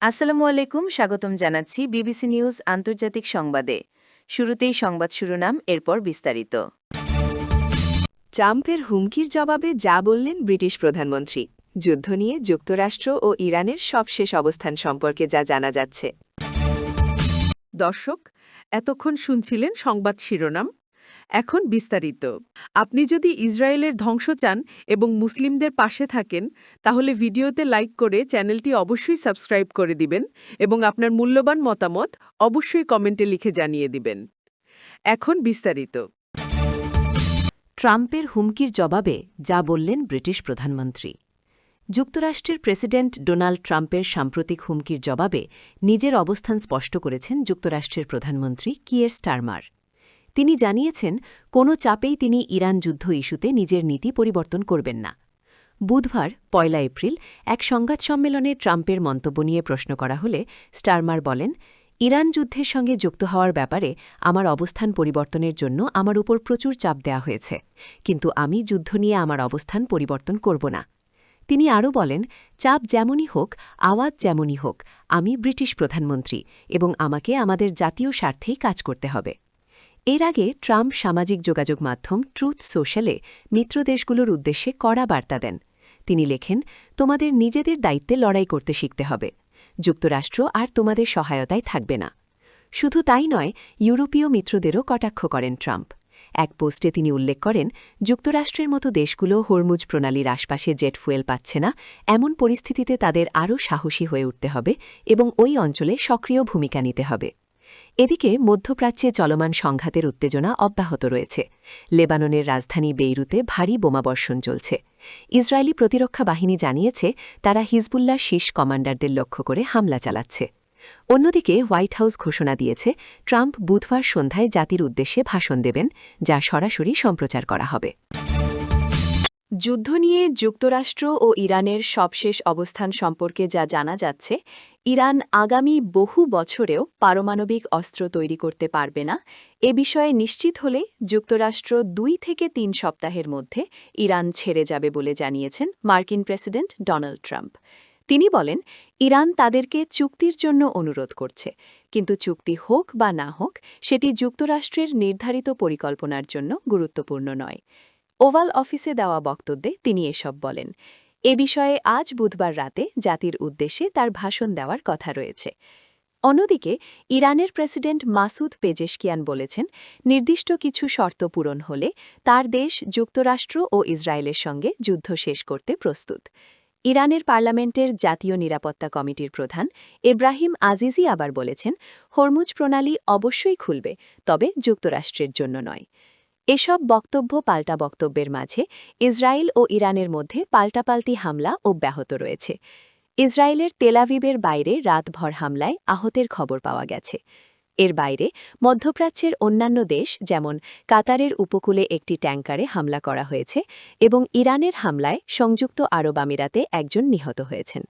আসসালামু আলাইকুম, স্বাগতম জানাচ্ছি বিবিসি নিউজ আন্তর্জাতিক সংবাদে। শুরুতেই সংবাদ শিরোনাম, এরপর বিস্তারিত। ট্রাম্পের হুমকির জবাবে যা বললেন ব্রিটিশ প্রধানমন্ত্রী। যুদ্ধ নিয়ে যুক্তরাষ্ট্র ও ইরানের সবশেষ অবস্থান সম্পর্কে যা জানা যাচ্ছে। দর্শক, এতক্ষণ শুনছিলেন সংবাদ শিরোনাম। এখন বিস্তারিত। আপনি যদি ইসরায়েলের ধ্বংস চান এবং মুসলিমদের পাশে থাকেন, তাহলে ভিডিওতে লাইক করে চ্যানেলটি অবশ্যই সাবস্ক্রাইব করে দিবেন এবং আপনার মূল্যবান মতামত অবশ্যই কমেন্টে লিখে জানিয়ে দিবেন। এখন বিস্তারিত। ট্রাম্পের হুমকির জবাবে যা বললেন ব্রিটিশ প্রধানমন্ত্রী। যুক্তরাষ্ট্রের প্রেসিডেন্ট ডোনাল্ড ট্রাম্পের সাম্প্রতিক হুমকির জবাবে নিজের অবস্থান স্পষ্ট করেছেন যুক্তরাষ্ট্রের প্রধানমন্ত্রী কিয়ের স্টারমার। তিনি জানিয়েছেন, কোনো চাপেই তিনি ইরান যুদ্ধ ইস্যুতে নিজের নীতি পরিবর্তন করবেন না। বুধবার ১ এপ্রিল এক সংবাদ সম্মেলনে ট্রাম্পের মন্তব্য নিয়ে প্রশ্ন করা হলে স্টারমার বলেন, ইরান যুদ্ধের সঙ্গে যুক্ত হওয়ার ব্যাপারে আমার অবস্থান পরিবর্তনের জন্য আমার উপর প্রচুর চাপ দেওয়া হয়েছে, কিন্তু আমি যুদ্ধ নিয়ে আমার অবস্থান পরিবর্তন করব না। তিনি আরও বলেন, চাপ যেমনই হোক, আওয়াজ যেমনই হোক, আমি ব্রিটিশ প্রধানমন্ত্রী এবং আমাকে আমাদের জাতীয় স্বার্থেই কাজ করতে হবে। এর আগে ট্রাম্প সামাজিক যোগাযোগ মাধ্যম ট্রুথ সোশ্যালে মিত্রদেশগুলোর উদ্দেশ্যে কড়া বার্তা দেন। তিনি লেখেন, তোমাদের নিজেদের দায়িত্বে লড়াই করতে শিখতে হবে। যুক্তরাষ্ট্র আর তোমাদের সহায়তায় থাকবে না। শুধু তাই নয়, ইউরোপীয় মিত্রদেরও কটাক্ষ করেন ট্রাম্প। এক পোস্টে তিনি উল্লেখ করেন, যুক্তরাষ্ট্রের মতো দেশগুলো হরমুজ প্রণালীর আশপাশে জেট ফুয়েল পাচ্ছে না, এমন পরিস্থিতিতে তাদের আরও সাহসী হয়ে উঠতে হবে এবং ওই অঞ্চলে সক্রিয় ভূমিকা নিতে হবে। এদিকে মধ্যপ্রাচ্যে চলমান সংঘাতের উত্তেজনা অব্যাহত রয়েছে। লেবাননের রাজধানী বেইরুতে ভারী বোমাবর্ষণ চলছে। ইসরায়েলি প্রতিরক্ষা বাহিনী জানিয়েছে, তারা হিজবুল্লাহর শীর্ষ কমান্ডারদের লক্ষ্য করে হামলা চালাচ্ছে। অন্যদিকে হোয়াইট হাউস ঘোষণা দিয়েছে, ট্রাম্প বুধবার সন্ধ্যায় জাতির উদ্দেশ্যে ভাষণ দেবেন, যা সরাসরি সম্প্রচার করা হবে। যুদ্ধ নিয়ে যুক্তরাষ্ট্র ও ইরানের সবশেষ অবস্থান সম্পর্কে যা জানা যাচ্ছে, ইরান আগামী বহু বছরেও পারমাণবিক অস্ত্র তৈরি করতে পারবে না। এ বিষয়ে নিশ্চিত হলে যুক্তরাষ্ট্র ২ থেকে ৩ সপ্তাহের মধ্যে ইরান ছেড়ে যাবে বলে জানিয়েছেন মার্কিন প্রেসিডেন্ট ডোনাল্ড ট্রাম্প। তিনি বলেন, ইরান তাদেরকে চুক্তির জন্য অনুরোধ করছে, কিন্তু চুক্তি হোক বা না হোক, সেটি যুক্তরাষ্ট্রের নির্ধারিত পরিকল্পনার জন্য গুরুত্বপূর্ণ নয়। ওভাল অফিসে দেওয়া বক্তব্যে তিনি এসব বলেন। এ বিষয়ে আজ বুধবার রাতে জাতির উদ্দেশ্যে তার ভাষণ দেওয়ার কথা রয়েছে। অন্যদিকে ইরানের প্রেসিডেন্ট মাসুদ পেজেশকিয়ান বলেছেন, নির্দিষ্ট কিছু শর্ত পূরণ হলে তার দেশ যুক্তরাষ্ট্র ও ইসরায়েলের সঙ্গে যুদ্ধ শেষ করতে প্রস্তুত। ইরানের পার্লামেন্টের জাতীয় নিরাপত্তা কমিটির প্রধান এব্রাহিম আজিজি আবার বলেছেন, হরমুজ প্রণালী অবশ্যই খুলবে, তবে যুক্তরাষ্ট্রের জন্য নয়। এসব বক্তব্য পাল্টা বক্তব্যের মাঝে ইসরায়েল ও ইরানের মধ্যে পাল্টাপাল্টি হামলা অব্যাহত রয়েছে। ইসরায়েলের তেলাভিবের বাইরে রাতভর হামলায় আহতের খবর পাওয়া গেছে। এর বাইরে মধ্যপ্রাচ্যের অন্যান্য দেশ যেমন কাতারের উপকূলে একটি ট্যাঙ্কারে হামলা করা হয়েছে এবং ইরানের হামলায় সংযুক্ত আরব আমিরাতে একজন নিহত হয়েছেন।